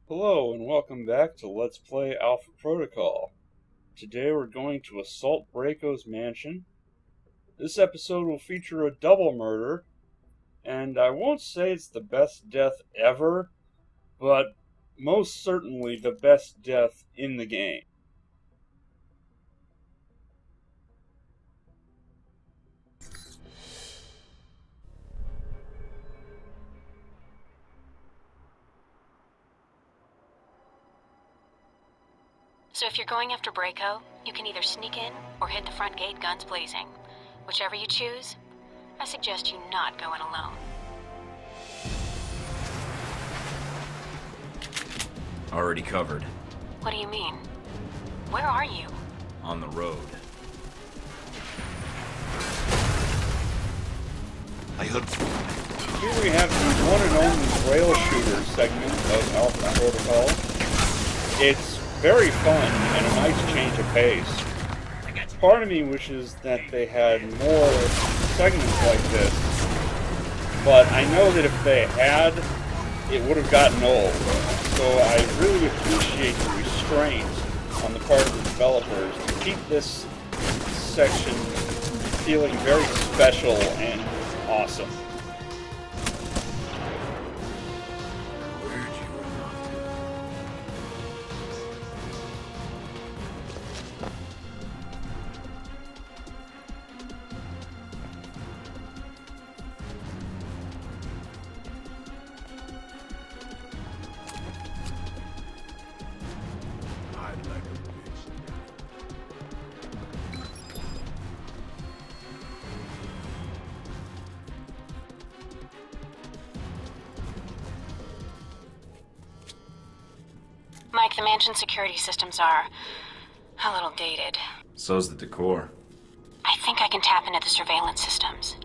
Hello and welcome back to Let's Play Alpha Protocol. Today we're going to assault Braco's mansion. This episode will feature a double murder, and I won't say it's the best death ever, but most certainly the best death in the game. So if you're going after Braco, you can either sneak in or hit the front gate guns blazing. Whichever you choose, I suggest you not go in alone. Already covered. What do you mean? Where are you? On the road. I heard. Here we have the one and only rail shooter segment of Alpha Protocol. It's very fun and a nice change of pace. Part of me wishes that they had more segments like this, but I know that if they had, it would have gotten old. So I really appreciate the restraint on the part of the developers to keep this section feeling very special and awesome. Mike, the mansion security systems are a little dated. So's the decor. I think I can tap into the surveillance systems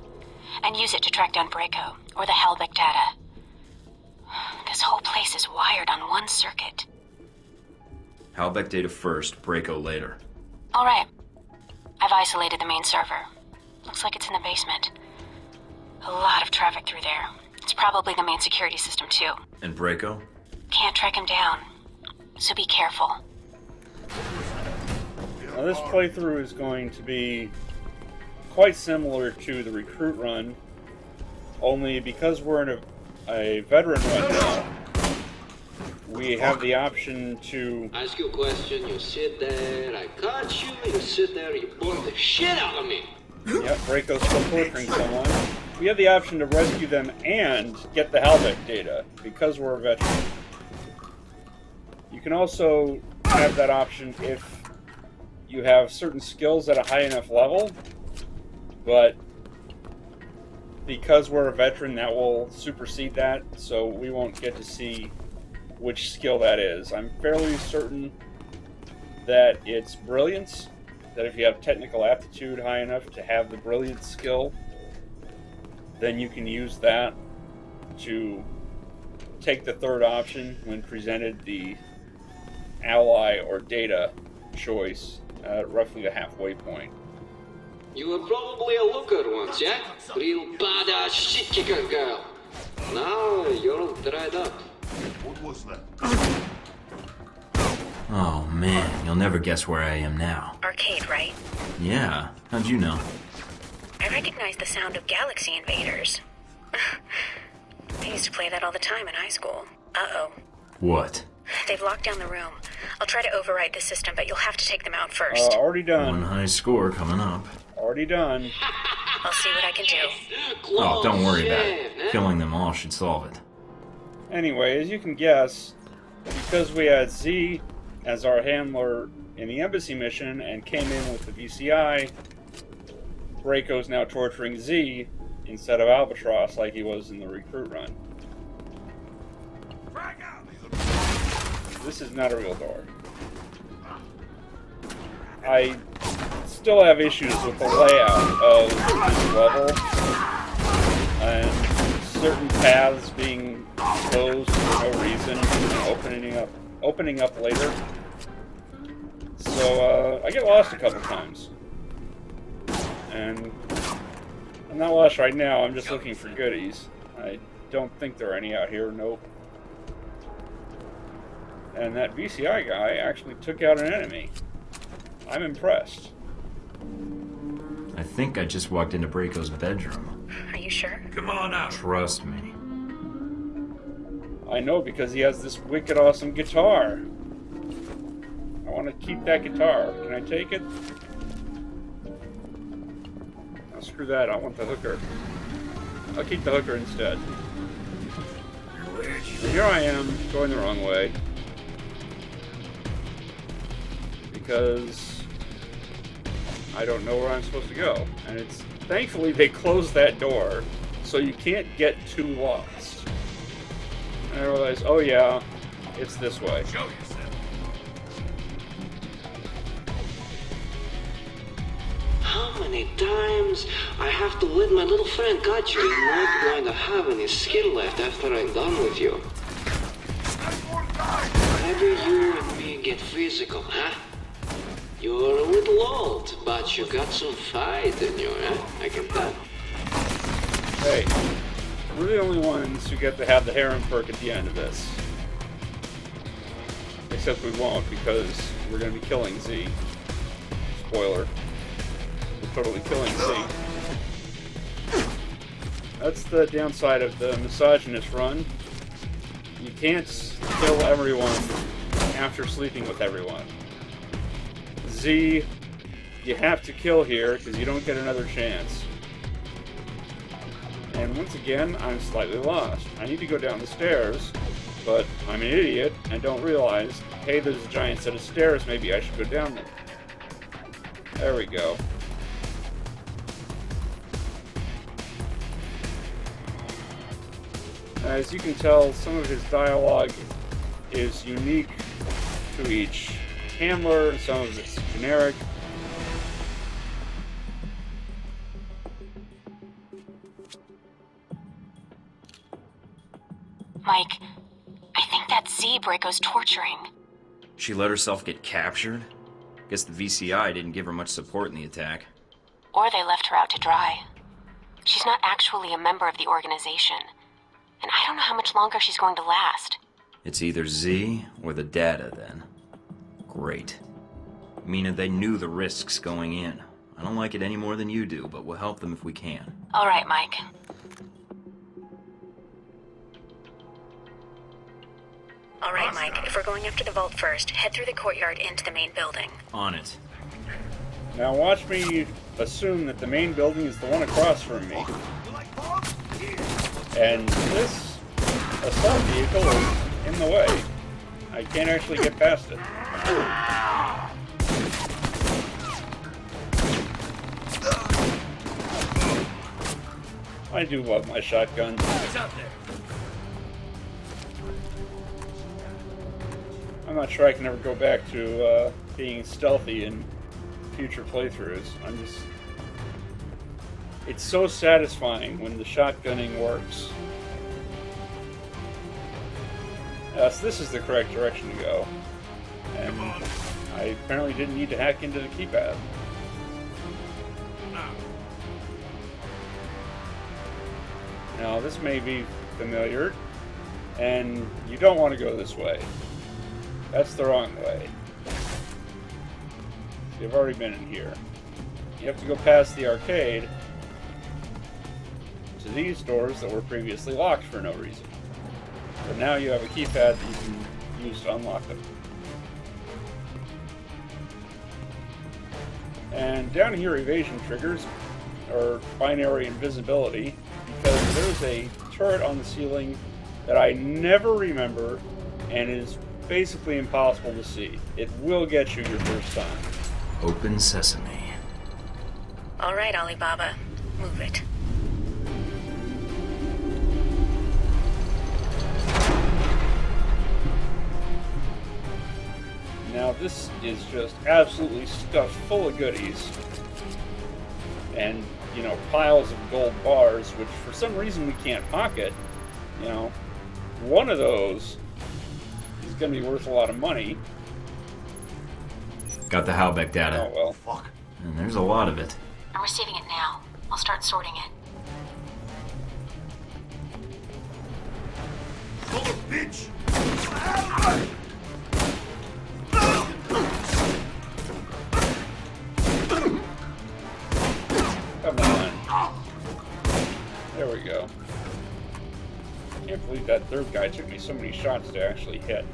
and use it to track down Braco or the Hellbeck data. This whole place is wired on one circuit. Halbeck data first, Braco later. All right. I've isolated the main server. Looks like it's in the basement. A lot of traffic through there. It's probably the main security system, too. And Braco? Can't track him down, so be careful. Now this playthrough is going to be quite similar to the recruit run, only because we're in a veteran run now, we have the option to ask you a question, you sit there, I cut you, you sit there, you bore the shit out of me. Yep, Braco's still torturing someone. We have the option to rescue them and get the Hellbeck data, because we're a veteran. You can also have that option if you have certain skills at a high enough level, but because we're a veteran, that will supersede that, so we won't get to see which skill that is. I'm fairly certain that it's brilliance, that if you have technical aptitude high enough to have the brilliance skill, then you can use that to take the third option when presented the ally or data choice at roughly the halfway point. You were probably a looker once, yeah? Real badass shit kicker girl. Now you're all dried up. What was that? Oh man, you'll never guess where I am now. Arcade, right? Yeah, how'd you know? I recognize the sound of Galaxy Invaders. I used to play that all the time in high school. Uh-oh. What? They've locked down the room. I'll try to override the system, but you'll have to take them out first. Already done. One high score coming up. Already done. I'll see what I can do. Oh, don't worry about it. Killing them all should solve it. Anyway, as you can guess, because we had Z as our handler in the embassy mission and came in with the VCI, Braco's now torturing Z instead of Albatross like he was in the recruit run. This is not a real door. I still have issues with the layout of this level and certain paths being closed for no reason and opening up later. So I get lost a couple times. And I'm not lost right now, I'm just looking for goodies. I don't think there are any out here, nope. And that VCI guy actually took out an enemy. I'm impressed. I think I just walked into Braco's bedroom. Are you sure? Come on out. Trust me. I know because he has this wicked awesome guitar. I want to keep that guitar. Can I take it? Oh, screw that. I want the hooker. I'll keep the hooker instead. So here I am, going the wrong way. Because I don't know where I'm supposed to go. And it's... Thankfully, they closed that door, so you can't get too lost. And I realized, oh yeah, it's this way. Show yourself. How many times I have to let my little friend catch you? You're not going to have any skill left after I'm done with you. Whenever you and me get physical, huh? You're a little old, but you got some fight in you, huh? I can tell. Hey, we're the only ones who get to have the harem perk at the end of this. Except we won't, because we're going to be killing Z. Spoiler. We're totally killing Z. That's the downside of the misogynist run. You can't kill everyone after sleeping with everyone. Z, you have to kill here, because you don't get another chance. And once again, I'm slightly lost. I need to go down the stairs, but I'm an idiot and don't realize, hey, there's a giant set of stairs, maybe I should go down them. There we go. As you can tell, some of his dialogue is unique to each handler, and some of it's generic. Mike, I think that's Z Braco's torturing. She let herself get captured? Guess the VCI didn't give her much support in the attack. Or they left her out to dry. She's not actually a member of the organization. And I don't know how much longer she's going to last. It's either Z or the data, then. Great. Meaning they knew the risks going in. I don't like it any more than you do, but we'll help them if we can. All right, Mike. All right, Mike. If we're going after the vault first, head through the courtyard into the main building. On it. Now watch me assume that the main building is the one across from me. And this assault vehicle is in the way. I can't actually get past it. I do love my shotgun. What's out there? I'm not sure I can ever go back to being stealthy in future playthroughs. It's so satisfying when the shotgunning works. Yes, this is the correct direction to go. And I apparently didn't need to hack into the keypad. Now, this may be familiar, and you don't want to go this way. That's the wrong way. You've already been in here. You have to go past the arcade to these doors that were previously locked for no reason. But now you have a keypad that you can use to unlock them. And down here, evasion triggers are binary invisibility, because there's a turret on the ceiling that I never remember and is basically impossible to see. It will get you your first time. Open sesame. All right, Alibaba. Move it. Now this is just absolutely stuffed full of goodies. And, you know, piles of gold bars, which for some reason we can't pocket. You know, one of those is going to be worth a lot of money. Got the Halbeck data. Oh, well. Fuck. And there's a lot of it. I'm receiving it now. I'll start sorting it. Full of bitch. believe that third guy took me so many shots to actually hit.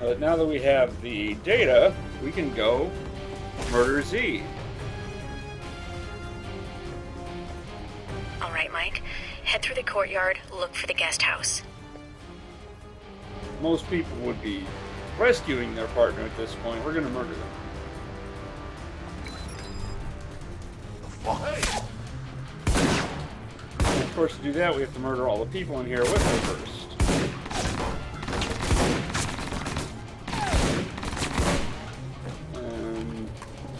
But now that we have the data, we can go murder Z. All right, Mike. Head through the courtyard, look for the guest house. Most people would be rescuing their partner at this point. We're gonna murder them. And of course, to do that, we have to murder all the people in here with her first.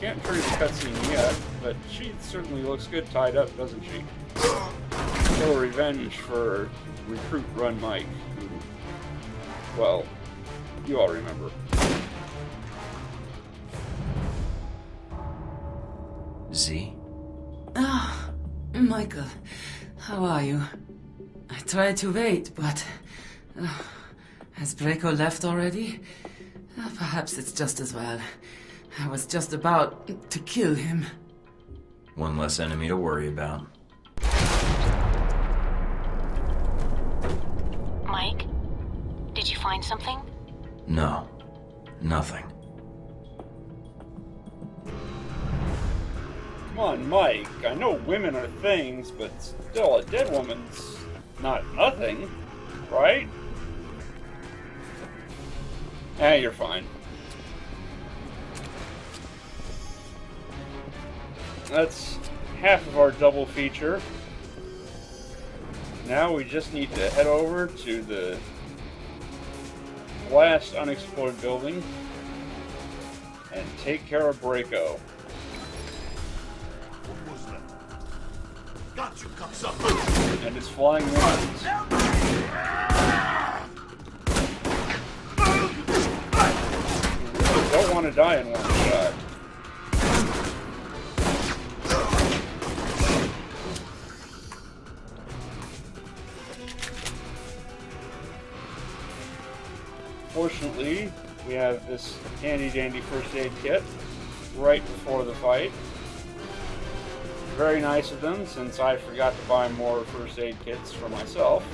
Can't turn the cutscene yet, but she certainly looks good tied up, doesn't she? A little revenge for Recruit Run Mike, who, well, you all remember. Z? Ah, Michael, how are you? I tried to wait, but... has Braco left already? Perhaps it's just as well. I was just about to kill him. One less enemy to worry about. Mike, did you find something? No. Nothing. Come on, Mike. I know women are things, but still, a dead woman's not nothing, right? You're fine. That's half of our double feature. Now we just need to head over to the last unexplored building and take care of Braco. What was that? Got you, cocksucker! And his flying minions. You don't want to die in one shot. Fortunately, we have this handy-dandy first aid kit right before the fight. Very nice of them, since I forgot to buy more first aid kits for myself.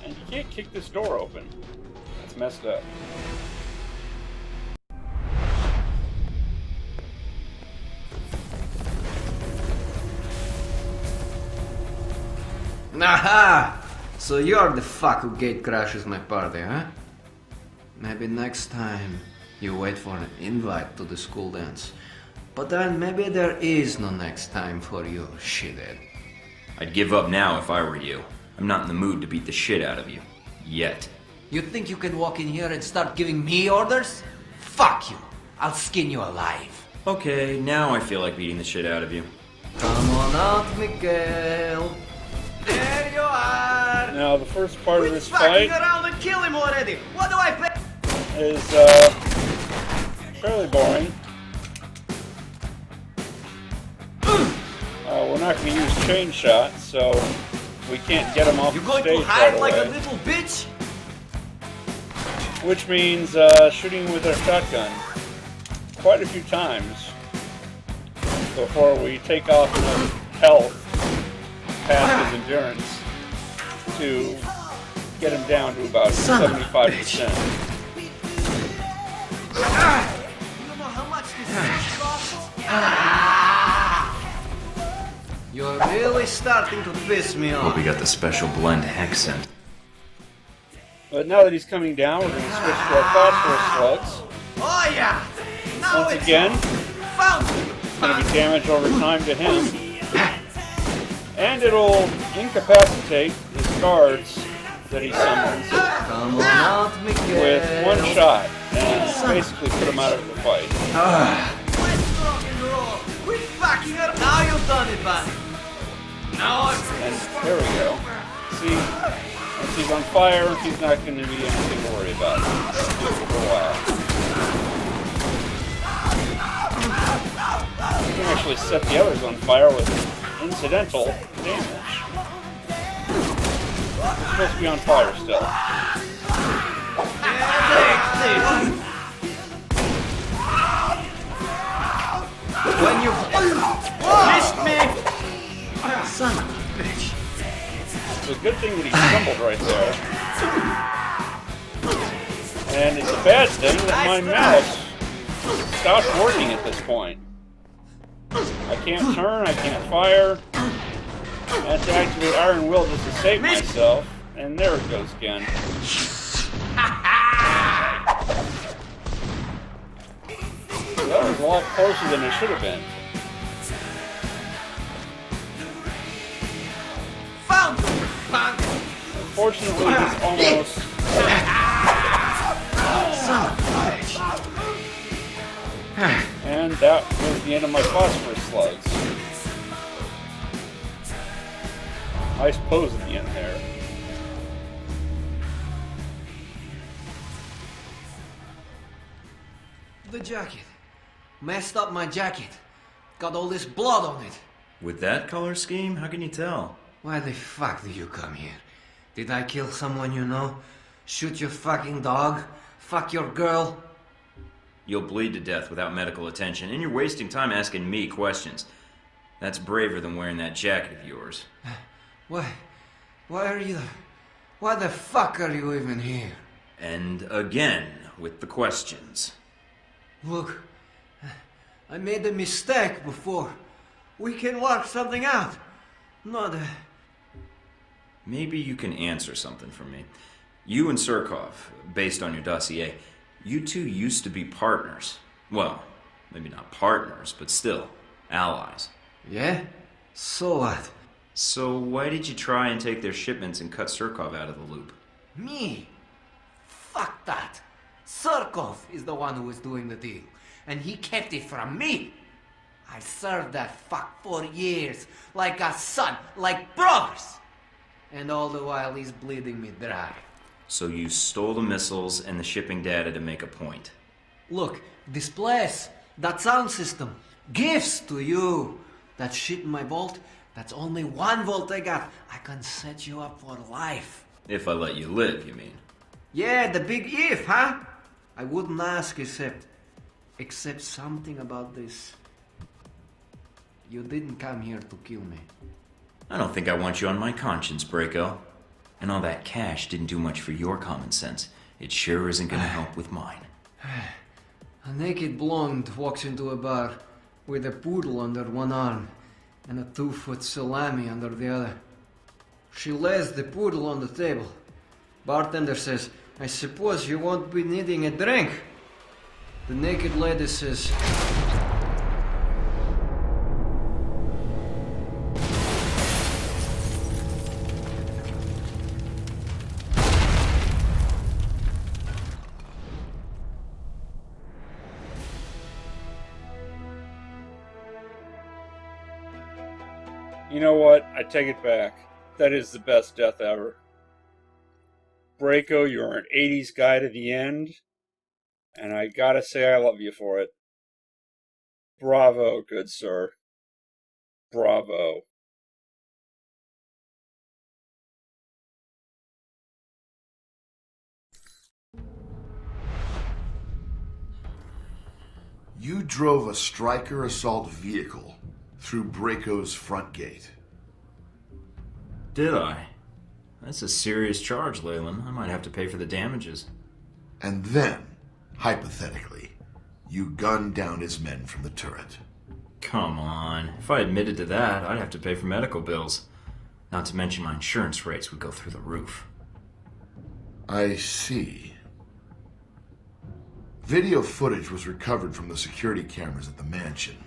And you can't kick this door open. It's messed up. Aha! So you're the fuck who gate crashes my party, huh? Maybe next time you wait for an invite to the school dance. But then maybe there is no next time for you, shithead. I'd give up now if I were you. I'm not in the mood to beat the shit out of you. Yet. You think you can walk in here and start giving me orders? Fuck you! I'll skin you alive. Okay, now I feel like beating the shit out of you. Come on out, Miguel. There you are! Now, the first part of this fucking fight around and kill him already! What do I pay? is fairly boring. We're not going to use chain shots, so we can't get him off You the going stage to hide right like away. a little bitch? Which means shooting with our shotgun quite a few times before we take off enough health past his endurance to get him down to about 75%. You know how much this costs? You're really starting to piss me Hope off. we got the special blend accent. But now that he's coming down, we're going to switch to our phosphorus slugs. Oh yeah! Now Once it's again, found it's going to be damage over time to him. And it'll incapacitate his guards that he summons Come on out, Miguel. with one shot. And basically put him out of the fight. Let's rock and roll. Quit fucking her. Now you've done it, buddy. Now And there we go. See, once he's on fire, he's not going to be anything to worry about for a while. You can actually set the others on fire with incidental damage. It's supposed to be on fire still. When you missed me! Son of a bitch. It's a good thing that he stumbled right there. And it's a bad thing that my mouse stopped working at this point. I can't turn, I can't fire. I have to activate Iron Will just to save myself. And there it goes again. That was a lot closer than it should have been. Found you, punk! Unfortunately, it's almost... Son of a bitch. And that was the end of my phosphorus slugs. Nice pose at the end there. The jacket. Messed up my jacket. Got all this blood on it. With that color scheme, how can you tell? Why the fuck did you come here? Did I kill someone you know? Shoot your fucking dog? Fuck your girl? You'll bleed to death without medical attention, and you're wasting time asking me questions. That's braver than wearing that jacket of yours. Why? Why are you... Why the fuck are you even here? And again, with the questions. Look, I made a mistake before. We can work something out. Not a... Maybe you can answer something for me. You and Surkov, based on your dossier, you two used to be partners. Well, maybe not partners, but still, allies. Yeah? So what? So why did you try and take their shipments and cut Surkov out of the loop? Me? Fuck that. Surkov is the one who was doing the deal, and he kept it from me. I served that fuck for years, like a son, like brothers. And all the while he's bleeding me dry. So you stole the missiles and the shipping data to make a point. Look, this place, that sound system, gifts to you. That shit in my vault, that's only 1 volt I got. I can set you up for life. If I let you live, you mean? Yeah, the big if, huh? I wouldn't ask except something about this. You didn't come here to kill me. I don't think I want you on my conscience, Braco. And all that cash didn't do much for your common sense. It sure isn't gonna help with mine. A naked blonde walks into a bar with a poodle under one arm and a 2-foot salami under the other. She lays the poodle on the table. Bartender says, "I suppose you won't be needing a drink." The naked lady says, You know what? I take it back. That is the best death ever. Braco, you're an 80s guy to the end, and I gotta say I love you for it. Bravo, good sir. Bravo. You drove a Striker assault vehicle through Braco's front gate. Did I? That's a serious charge, Leyland. I might have to pay for the damages. And then, hypothetically, you gunned down his men from the turret. Come on. If I admitted to that, I'd have to pay for medical bills. Not to mention my insurance rates would go through the roof. I see. Video footage was recovered from the security cameras at the mansion,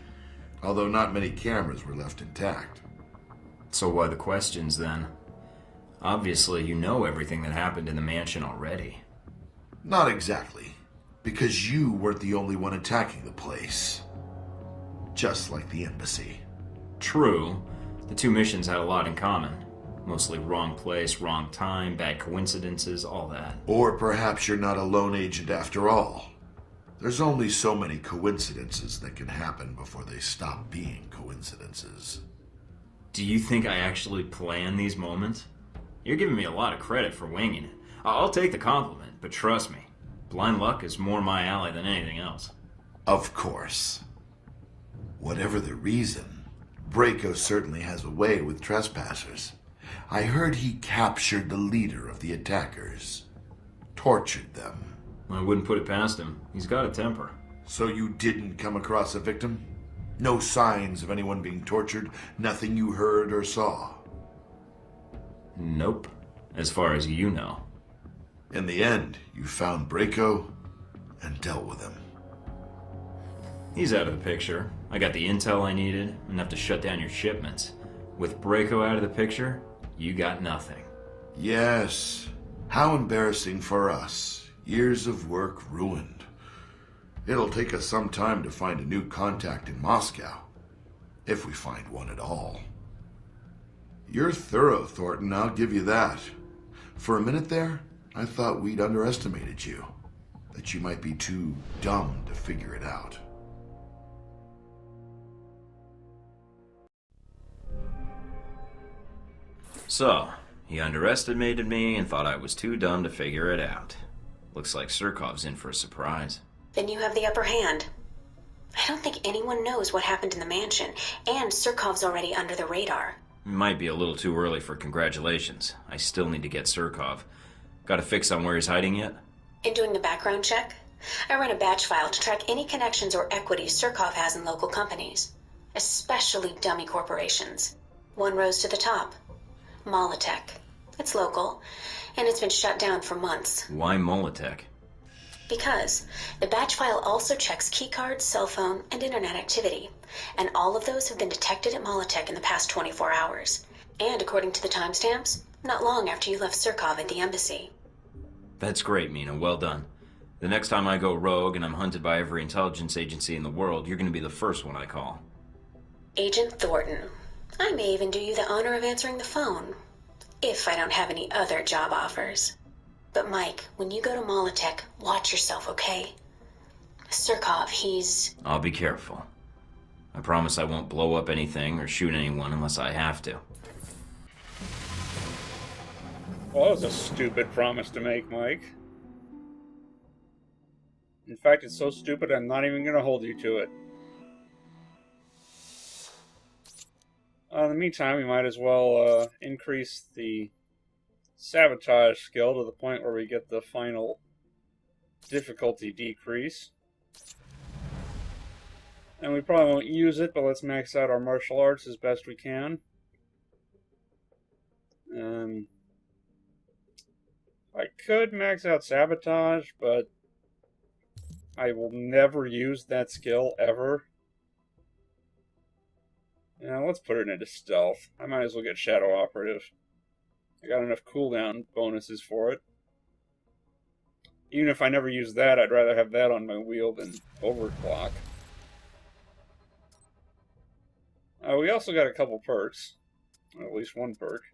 although not many cameras were left intact. So why the questions, then? Obviously, you know everything that happened in the mansion already. Not exactly, because you weren't the only one attacking the place. Just like the embassy. True. The two missions had a lot in common. Mostly wrong place, wrong time, bad coincidences, all that. Or perhaps you're not a lone agent after all. There's only so many coincidences that can happen before they stop being coincidences. Do you think I actually plan these moments? You're giving me a lot of credit for winging it. I'll take the compliment, but trust me, blind luck is more my alley than anything else. Of course. Whatever the reason, Braco certainly has a way with trespassers. I heard he captured the leader of the attackers. Tortured them. I wouldn't put it past him. He's got a temper. So you didn't come across a victim? No signs of anyone being tortured? Nothing you heard or saw? Nope. As far as you know. In the end, you found Braco and dealt with him. He's out of the picture. I got the intel I needed, enough to shut down your shipments. With Braco out of the picture, you got nothing. Yes. How embarrassing for us. Years of work ruined. It'll take us some time to find a new contact in Moscow. If we find one at all. You're thorough, Thornton, I'll give you that. For a minute there, I thought we'd underestimated you. That you might be too dumb to figure it out. So, he underestimated me and thought I was too dumb to figure it out. Looks like Surkov's in for a surprise. Then you have the upper hand. I don't think anyone knows what happened in the mansion, and Surkov's already under the radar. Might be a little too early for congratulations. I still need to get Surkov. Got a fix on where he's hiding yet? In doing the background check, I run a batch file to track any connections or equities Surkov has in local companies, especially dummy corporations. One rose to the top. Molotech. It's local, and it's been shut down for months. Why Molotech? Because the batch file also checks keycards, cell phone, and internet activity, and all of those have been detected at Molotech in the past 24 hours. And according to the timestamps, not long after you left Surkov at the embassy. That's great, Mina. Well done. The next time I go rogue and I'm hunted by every intelligence agency in the world, you're going to be the first one I call. Agent Thornton. I may even do you the honor of answering the phone, if I don't have any other job offers. But Mike, when you go to Molotech, watch yourself, okay? Surkov, he's... I'll be careful. I promise I won't blow up anything or shoot anyone unless I have to. Well, that was a stupid promise to make, Mike. In fact, it's so stupid I'm not even going to hold you to it. In the meantime, we might as well increase the sabotage skill to the point where we get the final difficulty decrease. And we probably won't use it, but let's max out our martial arts as best we can. I could max out sabotage, but I will never use that skill ever. Now let's put it into stealth. I might as well get Shadow Operative. I got enough cooldown bonuses for it. Even if I never use that, I'd rather have that on my wheel than Overclock. We also got a couple perks. At least one perk.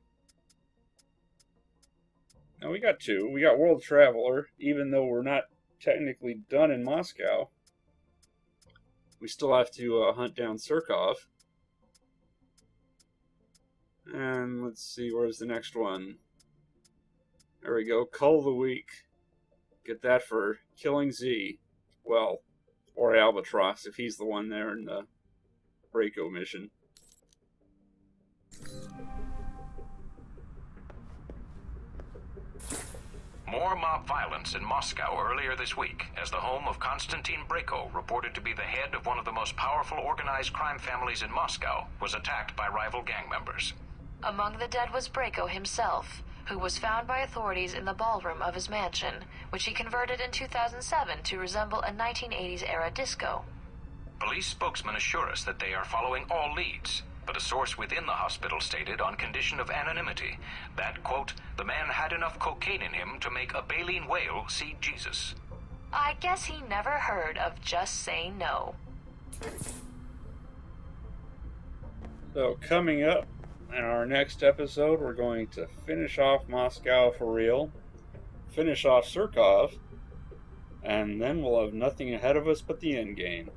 Now we got two. We got World Traveler, even though we're not technically done in Moscow. We still have to hunt down Surkov. And let's see, where's the next one? There we go, Cull of the Week. Get that for killing Z. Well, or Albatross, if he's the one there in the Braco mission. More mob violence in Moscow earlier this week, as the home of Konstantin Braco, reported to be the head of one of the most powerful organized crime families in Moscow, was attacked by rival gang members. Among the dead was Braco himself, who was found by authorities in the ballroom of his mansion, which he converted in 2007 to resemble a 1980s-era disco. Police spokesmen assure us that they are following all leads, but a source within the hospital stated on condition of anonymity that, quote, the man had enough cocaine in him to make a baleen whale see Jesus. I guess he never heard of Just Say No. So coming up in our next episode, we're going to finish off Moscow for real, finish off Surkov, and then we'll have nothing ahead of us but the end game.